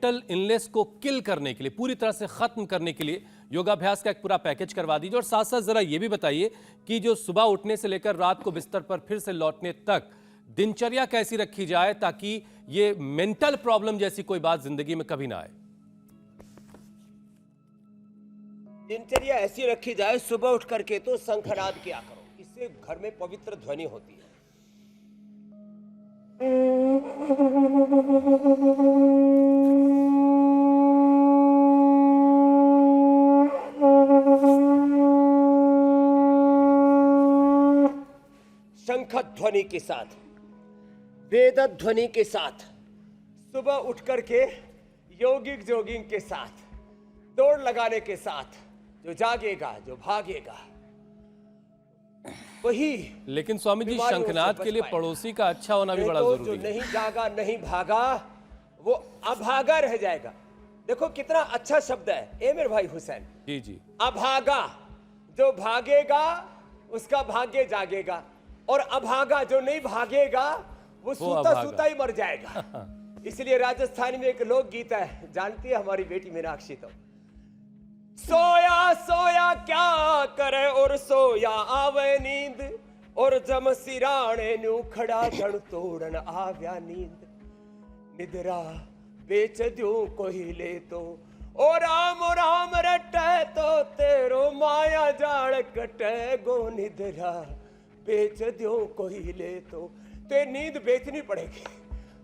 Mental illness को किल करने के लिए, पूरी तरह से खत्म करने के लिए योगाभ्यास का एक पूरा पैकेज करवा दीजिए। और साथ साथ जरा ये भी बताइए कि जो सुबह उठने से लेकर रात को बिस्तर पर फिर से लौटने तक दिनचर्या कैसी रखी जाए ताकि ये मेंटल प्रॉब्लम जैसी कोई बात जिंदगी में कभी ना आए। दिनचर्या ऐसी रखी जाए, सुबह उठ करके तो शंखनाद किया करो, इससे घर में पवित्र ध्वनि होती है। शंख ध्वनि के साथ, वेद ध्वनि के साथ, सुबह उठ करके योगिक जोगिंग के साथ, दौड़ लगाने के साथ, जो जागेगा, जो भागेगा वही। लेकिन स्वामी जी, शंखनाद के लिए पड़ोसी का अच्छा होना भी बड़ा जरूरी है। जो नहीं जागा, नहीं भागा, वो अभागा रह जाएगा। देखो कितना अच्छा शब्द है, ए मेरे भाई हुसैन जी जी। अभागा, जो भागेगा उसका भाग्य जागेगा, और अभागा जो नहीं भागेगा वो सूता सूता ही मर जाएगा। इसलिए राजस्थान में एक लोकगीत है, जानती है हमारी बेटी मीनाक्षी, तो सोया सोया क्या करे और सोया आवे नींद, और जम सिराणे न्यू खड़ा जण तोड़न आव्या नींद, निद्रा बेच द्यो कोई ले तो, ओ राम राम रटे तो तेरो माया जाल कटे गो, निद्रा बेच द्यो कोई ले तो नींद बेचनी पड़ेगी,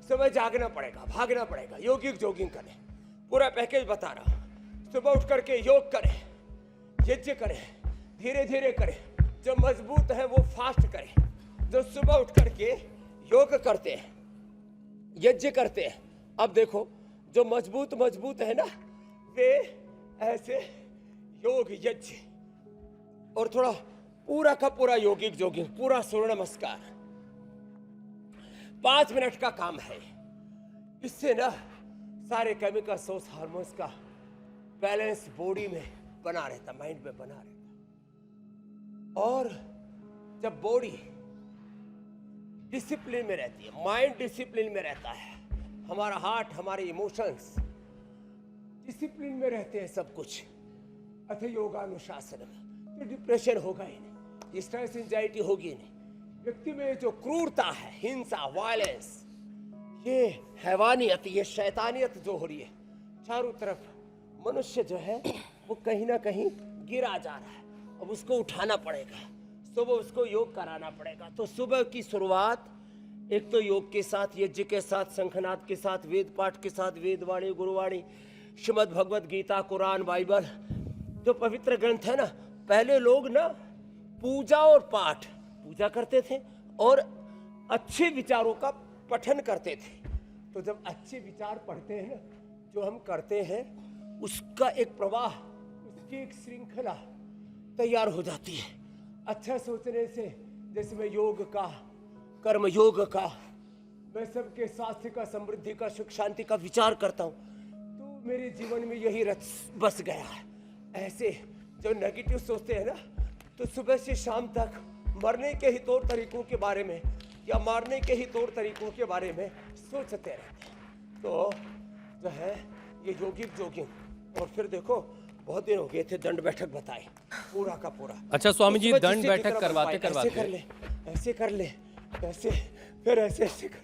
सुबह जागना पड़ेगा, भागना पड़ेगा, योगिक जोगिंग करें, पूरा पैकेज बता रहा हूं। सुबह उठ करके योग करें, यज्ञ करें, धीरे धीरे करें, जो मजबूत है वो फास्ट करें। जो सुबह उठ करके योग करते हैं, यज्ञ करते हैं, अब देखो जो मजबूत मजबूत है ना, वे ऐसे योग यज्ञ और थोड़ा पूरा का पूरा योगिक जोगिंग, पूरा सूर्य नमस्कार, 5 मिनट का काम है। इससे ना सारे केमिकल सोर्स हार्मोन्स का बैलेंस बॉडी में बना रहता, माइंड में बना रहता। और जब बॉडी डिसिप्लिन में रहती है, माइंड डिसिप्लिन में रहता है, हमारा हार्ट, हमारे इमोशंस डिसिप्लिन में रहते हैं, सब कुछ अथ योगानुशासन में, तो डिप्रेशन होगा ही नहीं, स्ट्रेस एंजाइटी होगी नहीं, व्यक्ति में जो क्रूरता है, हिंसा, वायलेंस, ये हैवानियत, ये शैतानियत जो हो रही है चारों तरफ, मनुष्य जो है वो कहीं ना कहीं गिरा जा रहा है। अब उसको उठाना पड़ेगा, सुबह उसको योग कराना पड़ेगा। तो सुबह की शुरुआत एक तो योग के साथ, यज्ञ के साथ, शंखनाद के साथ, वेद पाठ के साथ, वेदवाणी, गुरुवाणी, श्रीमद् भगवद गीता, कुरान, बाइबल, जो पवित्र ग्रंथ है ना, पहले लोग ना पूजा और पाठ, पूजा करते थे और अच्छे विचारों का पठन करते थे। तो जब अच्छे विचार पढ़ते हैं ना, जो हम करते हैं, उसका एक प्रवाह, उसकी एक श्रृंखला तैयार हो जाती है। अच्छा सोचने से, जैसे मैं योग का, कर्म योग का, मैं सबके स्वास्थ्य का, समृद्धि का, सुख शांति का विचार करता हूँ, तो मेरे जीवन में यही रच बस गया है। ऐसे जो नेगेटिव सोचते हैं ना, तो सुबह से शाम तक मरने के ही तौर तरीकों के बारे में या मारने के ही तौर तरीकों के बारे में सोचते रहते हैं। तो जो है ये योगिक जोगिंग, और फिर देखो बहुत दिन हो गए थे दंड बैठक बताए, पूरा का पूरा। अच्छा स्वामी जी, दंड बैठक करवाते करवाते ऐसे कर ले, ऐसे कर ले, ऐसे, फिर ऐसे ऐसे कर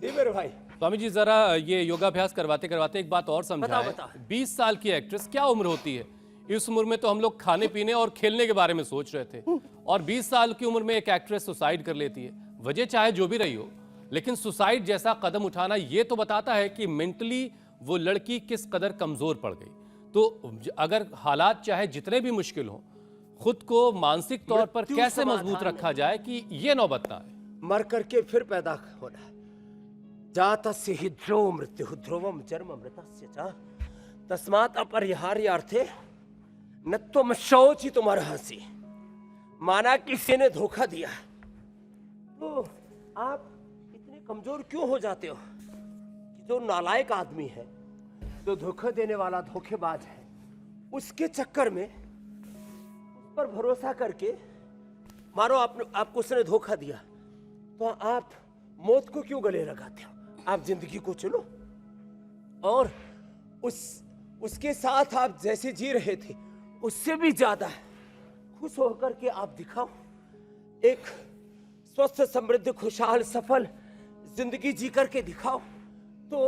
जी मेरे भाई। स्वामी जी, जरा ये योगाभ्यास करवाते करवाते एक बात और समझाएं। 20 साल की एक्ट्रेस, क्या उम्र होती है? इस उम्र में तो हम लोग खाने पीने और खेलने के बारे में सोच रहे थे, और 20 साल की उम्र में एक एक्ट्रेस सुसाइड कर लेती है। वजह चाहे जो भी रही हो, लेकिन सुसाइड जैसा कदम उठाना ये तो बताता है कि मेंटली वो लड़की किस कदर कमजोर पड़ गई। तो अगर हालात चाहे जितने भी मुश्किल हों, खुद को मानसिक तौर पर कैसे मजबूत रखा जाए कि ये नौबत ना आए। मर करके फिर पैदा होना है। जातस्य हि ध्रुव मृत्यु ध्रुवम जन्म मृतस्य च तस्मात् अपरिहार्यार्थे न तुम शौची तुम्हारा हंसी। माना किसी ने धोखा दिया, तो आप इतने कमजोर क्यों हो जाते हो कि जो नालायक आदमी है, जो धोखा देने वाला धोखेबाज है, उसके चक्कर में उस पर भरोसा करके, मानो आपको उसने धोखा दिया, तो आप मौत को क्यों गले लगाते हो? आप जिंदगी को चुनो और उसके साथ आप जैसे जी रहे थे उससे भी ज्यादा खुश होकर के आप दिखाओ। एक स्वस्थ, समृद्ध, खुशहाल, सफल जिंदगी जी करके दिखाओ। तो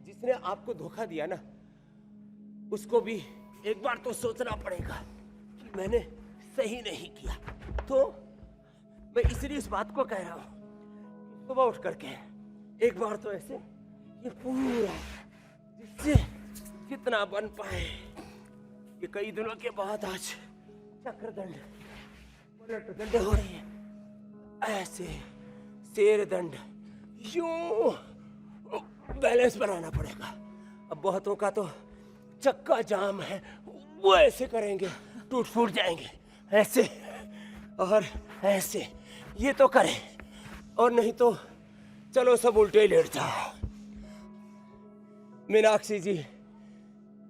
जिसने आपको धोखा दिया ना, उसको भी एक बार तो सोचना पड़ेगा कि मैंने सही नहीं किया। तो मैं इसलिए इस बात को कह रहा हूं, सुबह उठ करके एक बार तो ऐसे ये पूरा जिससे कितना बन पाए। ये कई दिनों के बाद आज चक्रदंड, पलटदंड हो रही है, ऐसे शेर दंड, यूं बैलेंस बनाना पड़ेगा। अब बहुतों का तो चक्का जाम है, वो ऐसे करेंगे, टूट फूट जाएंगे, ऐसे और ऐसे। ये तो करें, और नहीं तो चलो सब उल्टे लेट जाओ। मीनाक्षी जी,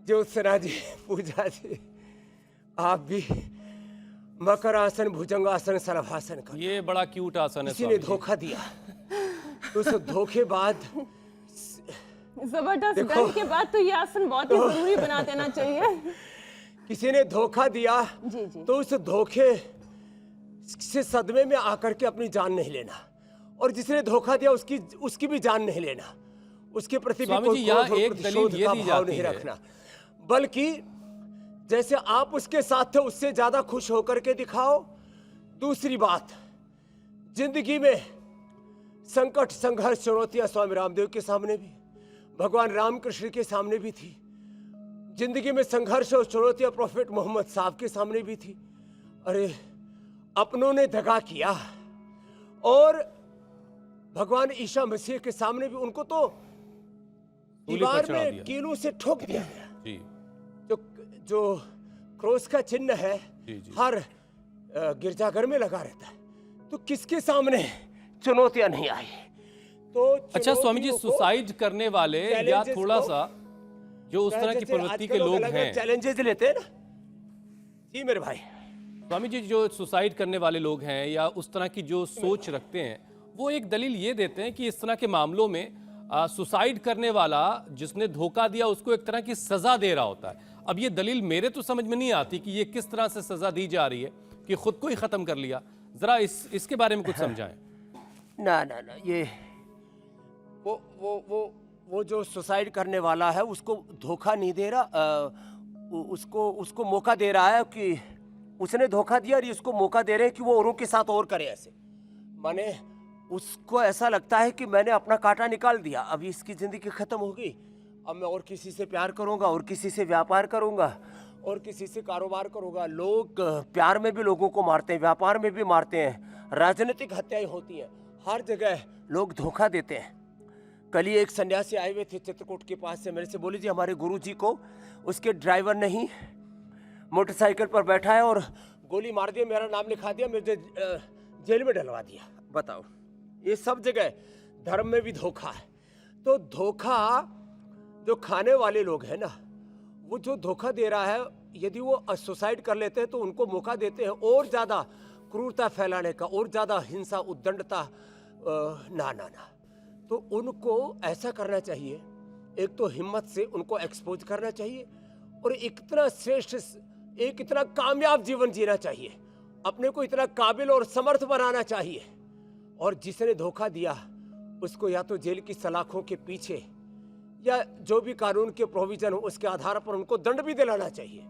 ज्योत्सना जी, पूजा जी, आप भी मकर आसन, भुजंगासन, शलभासन का। ये बड़ा क्यूट आसन है किसी ने स्वामी जी। धोखा दिया, उस धोखे बाद जबरदस्त देखो। दंड के बाद तो ये आसन बहुत ही जरूरी बना देना चाहिए। किसी ने धोखा दिया जी जी। तो उस धोखे से सदमे में आकर के अपनी जान नहीं लेना, और जिसने धोखा दिया उसकी भी जान नहीं लेना। उसके प्रति भी स्वामी कोई जी, यहाँ क्रोध और एक दलील प्रतिशोध ये का दी भाव जाती नहीं है। रखना, बल्कि जैसे आप उसके साथ थे उससे ज्यादा खुश होकर के दिखाओ। दूसरी बात, जिंदगी में संकट, संघर्ष, चुनौतियां स्वामी रामदेव के सामने भी, भगवान रामकृष्ण के सामने भी थी। जिंदगी में संघर्ष और चुनौतियां प्रोफेट मोहम्मद साहब के सामने भी थी। अरे अपनों ने दगा किया, और भगवान ईसा मसीह के सामने भी उनको तो सूली पर दीवार चढ़ा में दिया। कीलों से ठोक दिया गया। जी जो क्रॉस का चिन्ह है जी जी। हर गिरजाघर में लगा रहता है। तो किसके सामने चुनौतियां नहीं आई? तो अच्छा स्वामी जी, चुनौतियों को, सुसाइड करने वाले या challenges थोड़ा को- सा जो उस तरह की जैसे प्रवृत्ति आजकल के लोग अलग-अलग हैं, चैलेंजेस लेते हैं ना। जी मेरे भाई, स्वामी जी, जो सुसाइड करने वाले लोग हैं या उस तरह की जो सोच रखते हैं, वो एक दलील ये देते हैं कि इस तरह के मामलों में सुसाइड करने वाला जिसने धोखा दिया उसको एक तरह की सजा दे रहा होता है। अब ये दलील मेरे तो समझ में नहीं आती कि ये किस तरह से सजा दी जा रही है कि खुद को ही खत्म कर लिया। जरा इसके बारे में कुछ समझाएं। ना ना ना, ये वो जो सुसाइड करने वाला है उसको धोखा नहीं दे रहा, उसको मौका दे रहा है कि उसने धोखा दिया और इसको मौका दे रहे हैं कि वो औरों के साथ और करे ऐसे। माने उसको ऐसा लगता है कि मैंने अपना कांटा निकाल दिया, अभी इसकी जिंदगी खत्म हो गई, अब मैं और किसी से प्यार करूंगा, और किसी से व्यापार करूंगा, और किसी से कारोबार करूंगा। लोग प्यार में भी लोगों को मारते हैं, व्यापार में भी मारते हैं, राजनीतिक हत्याएं होती हैं, हर जगह लोग धोखा देते हैं। कल ही एक सन्यासी आए हुए थे चित्रकूट के पास से, मेरे से बोले जी हमारे गुरुजी को उसके ड्राइवर नहीं मोटरसाइकिल पर बैठा है और गोली मार दिया, मेरा नाम लिखा दिया, मुझे जेल में डलवा दिया। बताओ, ये सब जगह धर्म में भी धोखा है। तो धोखा जो खाने वाले लोग हैं ना, वो जो धोखा दे रहा है, यदि वो सुसाइड कर लेते हैं तो उनको मौका देते हैं और ज्यादा क्रूरता फैलाने का, और ज्यादा हिंसा, उद्दंडता। ना ना ना, तो उनको ऐसा करना चाहिए, एक तो हिम्मत से उनको एक्सपोज करना चाहिए, और इतना श्रेष्ठ, एक इतना कामयाब जीवन जीना चाहिए, अपने को इतना काबिल और समर्थ बनाना चाहिए। और जिसने धोखा दिया उसको या तो जेल की सलाखों के पीछे, या जो भी कानून के प्रोविजन हो उसके आधार पर उनको दंड भी दिलाना चाहिए।